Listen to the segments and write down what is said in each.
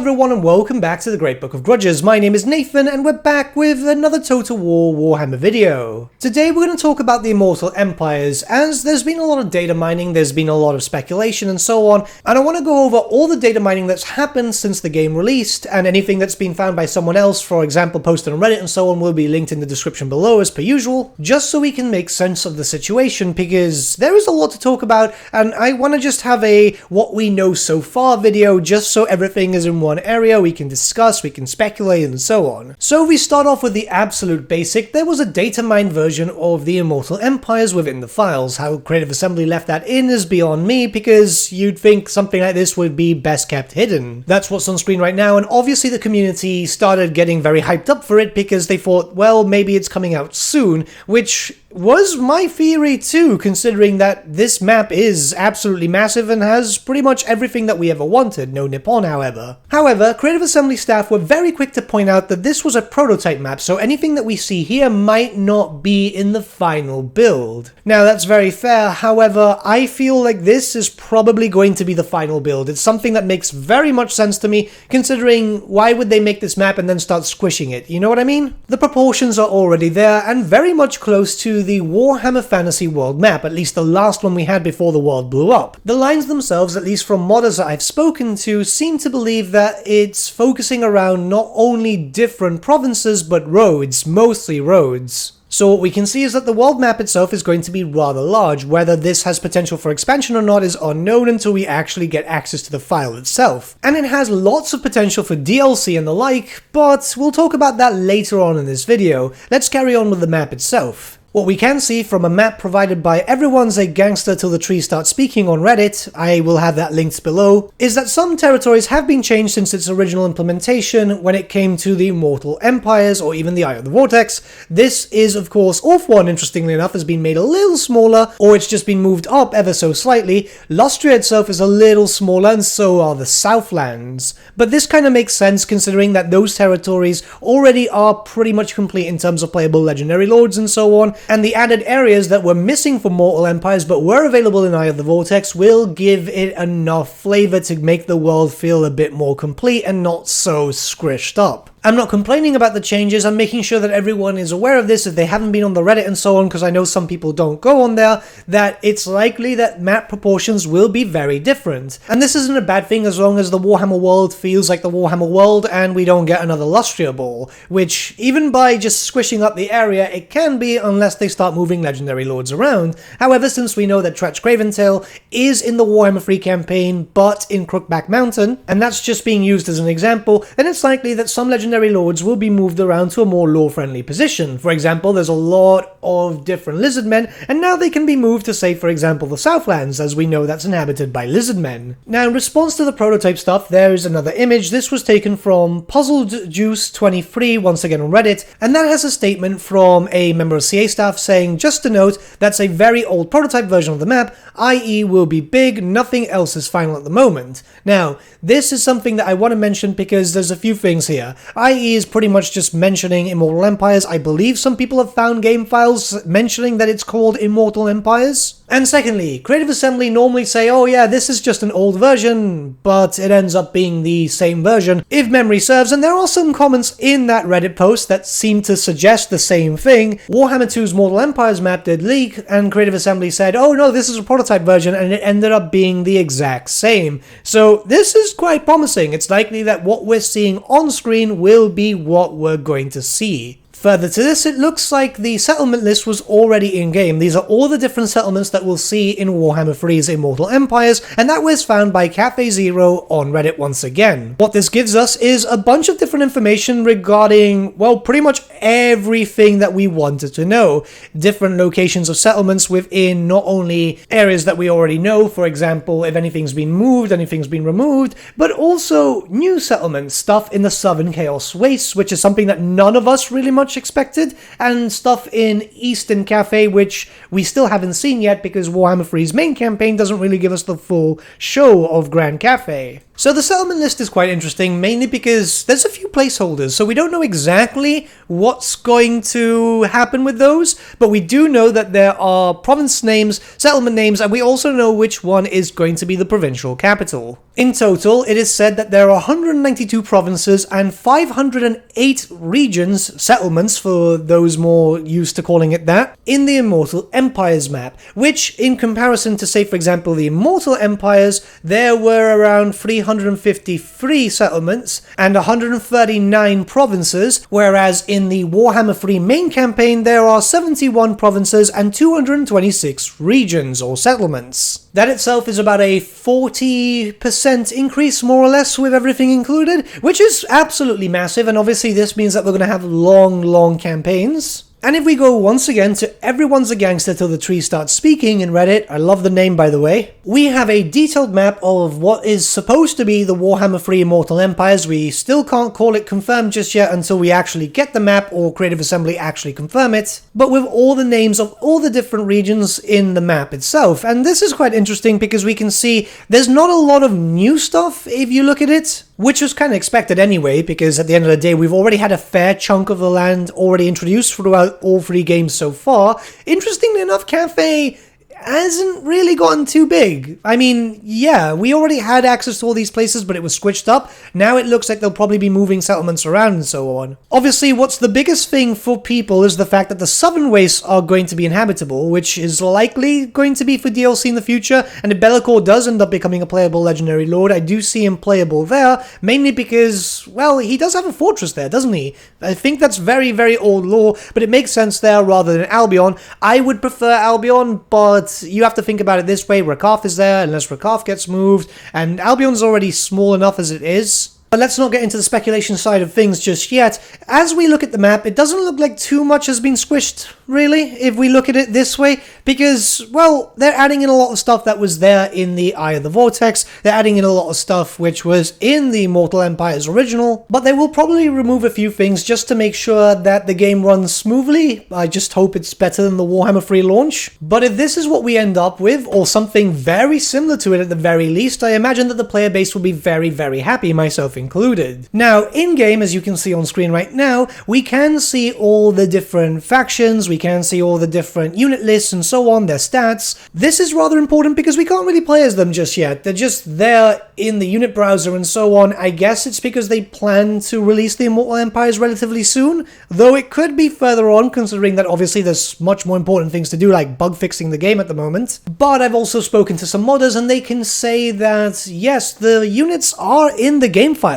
everyone and welcome back to the Great Book of Grudges. My name is Nathan and we're back with another Total War Warhammer video. Today we're going to talk about the Immortal Empires, as there's been a lot of data mining, there's been a lot of speculation and so on, and I want to go over all the data mining that's happened since the game released, and anything that's been found by someone else, for example posted on Reddit and so on, will be linked in the description below as per usual, just so we can make sense of the situation, because there is a lot to talk about, and I want to just have a what we know so far video, just so everything is in one area, we can discuss, we can speculate, and so on. So we start off with the absolute basic. There was a data mined version of the Immortal Empires within the files. How Creative Assembly left that in is beyond me, because you'd think something like this would be best kept hidden. That's what's on screen right now, and obviously the community started getting very hyped up for it because they thought, well, maybe it's coming out soon, which was my theory too, considering that this map is absolutely massive and has pretty much everything that we ever wanted, no Nippon however. However, Creative Assembly staff were very quick to point out that this was a prototype map, so anything that we see here might not be in the final build. Now that's very fair, however, I feel like this is probably going to be the final build. It's something that makes very much sense to me, considering why would they make this map and then start squishing it, you know what I mean? The proportions are already there and very much close to the Warhammer Fantasy World map, at least the last one we had before the world blew up. The lines themselves, at least from modders that I've spoken to, seem to believe that it's focusing around not only different provinces but roads, mostly roads. So what we can see is that the world map itself is going to be rather large. Whether this has potential for expansion or not is unknown until we actually get access to the file itself. And it has lots of potential for DLC and the like, but we'll talk about that later on in this video. Let's carry on with the map itself. What we can see from a map provided by Everyone's a Gangster Till the Trees Start Speaking on Reddit, I will have that linked below, is that some territories have been changed since its original implementation when it came to the Immortal Empires or even the Eye of the Vortex. This is of course Orth-1, interestingly enough, has been made a little smaller, or it's just been moved up ever so slightly. Lustria itself is a little smaller and so are the Southlands. But this kind of makes sense considering that those territories already are pretty much complete in terms of playable legendary lords and so on, and the added areas that were missing from Mortal Empires but were available in Eye of the Vortex will give it enough flavor to make the world feel a bit more complete and not so squished up. I'm not complaining about the changes, I'm making sure that everyone is aware of this if they haven't been on the Reddit and so on, because I know some people don't go on there, that it's likely that map proportions will be very different. And this isn't a bad thing as long as the Warhammer world feels like the Warhammer world and we don't get another Lustria Ball, which even by just squishing up the area it can be unless they start moving legendary lords around. However, since we know that Tretch Craventail is in the Warhammer 3 campaign but in Crookback Mountain, and that's just being used as an example, then it's likely that some legendary lords will be moved around to a more lore-friendly position. For example, there's a lot of different lizardmen, and now they can be moved to, say, for example, the Southlands, as we know that's inhabited by lizardmen. Now, in response to the prototype stuff, there's another image. This was taken from PuzzledJuice23, once again on Reddit, and that has a statement from a member of CA staff saying, just to note, that's a very old prototype version of the map, i.e. will be big, nothing else is final at the moment. Now, this is something that I want to mention because there's a few things here. IE is pretty much just mentioning Immortal Empires. I believe some people have found game files mentioning that it's called Immortal Empires. And secondly, Creative Assembly normally say, oh yeah, this is just an old version, but it ends up being the same version, if memory serves, and there are some comments in that Reddit post that seem to suggest the same thing. Warhammer 2's Mortal Empires map did leak, and Creative Assembly said, oh no, this is a prototype version, and it ended up being the exact same. So this is quite promising. It's likely that what we're seeing on screen will be what we're going to see. Further to this, it looks like the settlement list was already in-game. These are all the different settlements that we'll see in Warhammer 3's Immortal Empires, and that was found by Cafe Zero on Reddit once again. What this gives us is a bunch of different information regarding, well, pretty much everything that we wanted to know. Different locations of settlements within not only areas that we already know, for example, if anything's been moved, anything's been removed, but also new settlements, stuff in the Southern Chaos Wastes, which is something that none of us really much expected, and stuff in Eastern Cafe which we still haven't seen yet because Warhammer 3's main campaign doesn't really give us the full show of Grand Cafe. So the settlement list is quite interesting, mainly because there's a few placeholders, so we don't know exactly what's going to happen with those, but we do know that there are province names, settlement names, and we also know which one is going to be the provincial capital. In total, it is said that there are 192 provinces and 508 regions, settlements for those more used to calling it that, in the Immortal Empires map, which in comparison to, say for example, the Immortal Empires, there were around 353 settlements and 139 provinces, whereas in the Warhammer 3 main campaign there are 71 provinces and 226 regions or settlements. That itself is about a 40% increase, more or less, with everything included, which is absolutely massive, and obviously this means that we're going to have long campaigns. And if we go once again to Everyone's a Gangster Till the Tree Starts Speaking in Reddit, I love the name by the way, we have a detailed map of what is supposed to be the Warhammer 3 Immortal Empires. We still can't call it confirmed just yet until we actually get the map or Creative Assembly actually confirm it, but with all the names of all the different regions in the map itself. And this is quite interesting because we can see there's not a lot of new stuff if you look at it, which was kind of expected anyway, because at the end of the day, we've already had a fair chunk of the land already introduced throughout all 3 games so far. Interestingly enough, Cafe hasn't really gotten too big. I mean, yeah, we already had access to all these places, but it was squished up. Now it looks like they'll probably be moving settlements around and so on. Obviously, what's the biggest thing for people is the fact that the southern wastes are going to be inhabitable, which is likely going to be for DLC in the future, and if Bellicor does end up becoming a playable legendary lord, I do see him playable there, mainly because, well, he does have a fortress there, doesn't he? I think that's very old lore, but it makes sense there rather than Albion. I would prefer Albion, but you have to think about it this way, Rakaf is there unless Rakaf gets moved, and Albion's already small enough as it is. But let's not get into the speculation side of things just yet. As we look at the map, it doesn't look like too much has been squished, really, if we look at it this way, because, well, they're adding in a lot of stuff that was there in the Eye of the Vortex, they're adding in a lot of stuff which was in the Immortal Empire's original, but they will probably remove a few things just to make sure that the game runs smoothly. I just hope it's better than the Warhammer 3 launch. But if this is what we end up with, or something very similar to it at the very least, I imagine that the player base will be very happy, myself included. Now, in-game, as you can see on screen right now, we can see all the different factions, we can see all the different unit lists and so on, their stats. This is rather important because we can't really play as them just yet. They're just there in the unit browser and so on. I guess it's because they plan to release the Immortal Empires relatively soon, though it could be further on, considering that obviously there's much more important things to do, like bug fixing the game at the moment. But I've also spoken to some modders and they can say that, yes, the units are in the game files.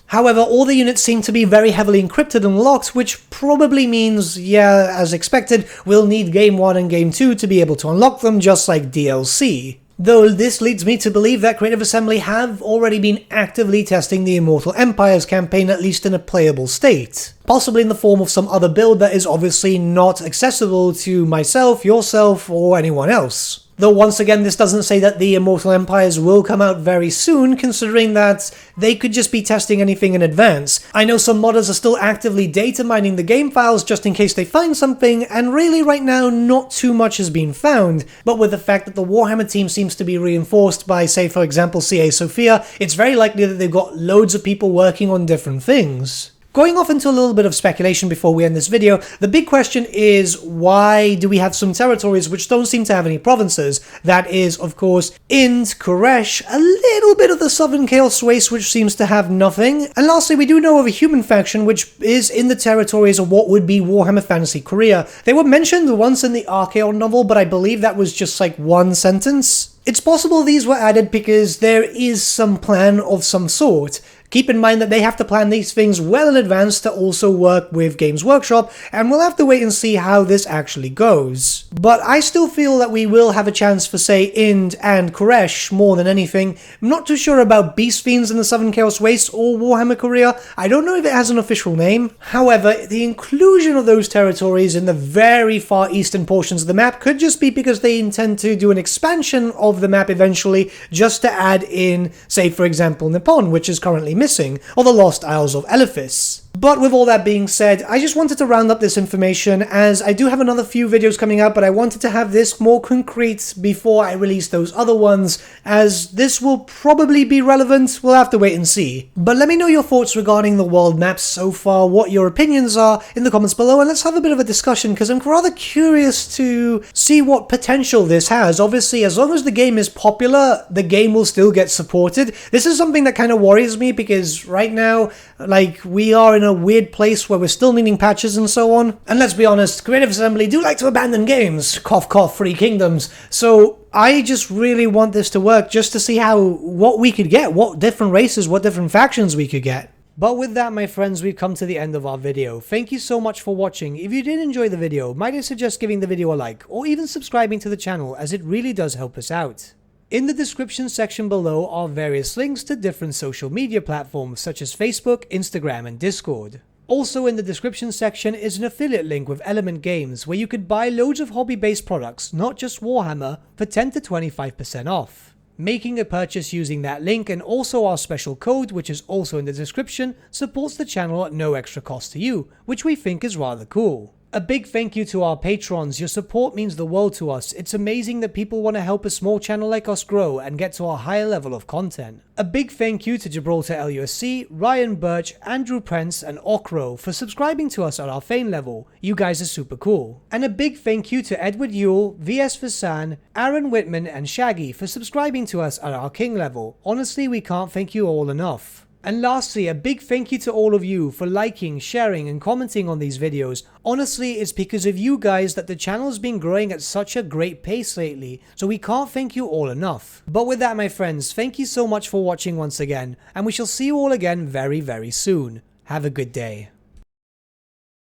However, all the units seem to be very heavily encrypted and locked, which probably means, yeah, as expected, we'll need Game 1 and Game 2 to be able to unlock them, just like DLC. Though this leads me to believe that Creative Assembly have already been actively testing the Immortal Empires campaign, at least in a playable state. Possibly in the form of some other build that is obviously not accessible to myself, yourself, or anyone else. Though once again, this doesn't say that the Immortal Empires will come out very soon, considering that they could just be testing anything in advance. I know some modders are still actively data mining the game files just in case they find something, and really right now not too much has been found. But with the fact that the Warhammer team seems to be reinforced by, say for example, CA Sophia, it's very likely that they've got loads of people working on different things. Going off into a little bit of speculation before we end this video, the big question is, why do we have some territories which don't seem to have any provinces? That is, of course, Ind, Koresh, a little bit of the Southern Chaos Waste which seems to have nothing, and lastly we do know of a human faction which is in the territories of what would be Warhammer Fantasy Korea. They were mentioned once in the Archaon novel, but I believe that was just like one sentence. It's possible these were added because there is some plan of some sort. Keep in mind that they have to plan these things well in advance to also work with Games Workshop, and we'll have to wait and see how this actually goes. But I still feel that we will have a chance for, say, Ind and Koresh more than anything. I'm not too sure about Beast Fiends in the Southern Chaos Waste or Warhammer Korea. I don't know if it has an official name. However, the inclusion of those territories in the very far eastern portions of the map could just be because they intend to do an expansion of the map eventually, just to add in, say, for example, Nippon, which is currently missing, or the Lost Isles of Elephas. But with all that being said, I just wanted to round up this information as I do have another few videos coming up, but I wanted to have this more concrete before I release those other ones, as this will probably be relevant. We'll have to wait and see. But let me know your thoughts regarding the world maps so far, what your opinions are in the comments below, and let's have a bit of a discussion because I'm rather curious to see what potential this has. Obviously, as long as the game is popular, the game will still get supported. This is something that kind of worries me because right now, like, we are in a weird place where we're still needing patches and so on. And let's be honest, Creative Assembly do like to abandon games. Cough cough, Free Kingdoms. So I just really want this to work just to see what we could get, what different races, what different factions we could get. But with that, my friends, we've come to the end of our video. Thank you so much for watching. If you did enjoy the video, might I suggest giving the video a like, or even subscribing to the channel, as it really does help us out. In the description section below are various links to different social media platforms such as Facebook, Instagram, and Discord. Also in the description section is an affiliate link with Element Games where you could buy loads of hobby-based products, not just Warhammer, for 10 to 25% off. Making a purchase using that link and also our special code, which is also in the description, supports the channel at no extra cost to you, which we think is rather cool. A big thank you to our patrons. Your support means the world to us. It's amazing that people want to help a small channel like us grow and get to a higher level of content. A big thank you to Gibraltar LUSC, Ryan Bertsche, Andrew Prince, and Okro for subscribing to us at our Fane level. You guys are super cool. And a big thank you to Edward Yule, VS Vasan, Aaron Whitman, and Shaggy for subscribing to us at our King level. Honestly, we can't thank you all enough. And lastly, a big thank you to all of you for liking, sharing, and commenting on these videos. Honestly, it's because of you guys that the channel has been growing at such a great pace lately, so we can't thank you all enough. But with that, my friends, thank you so much for watching once again, and we shall see you all again very, very soon. Have a good day.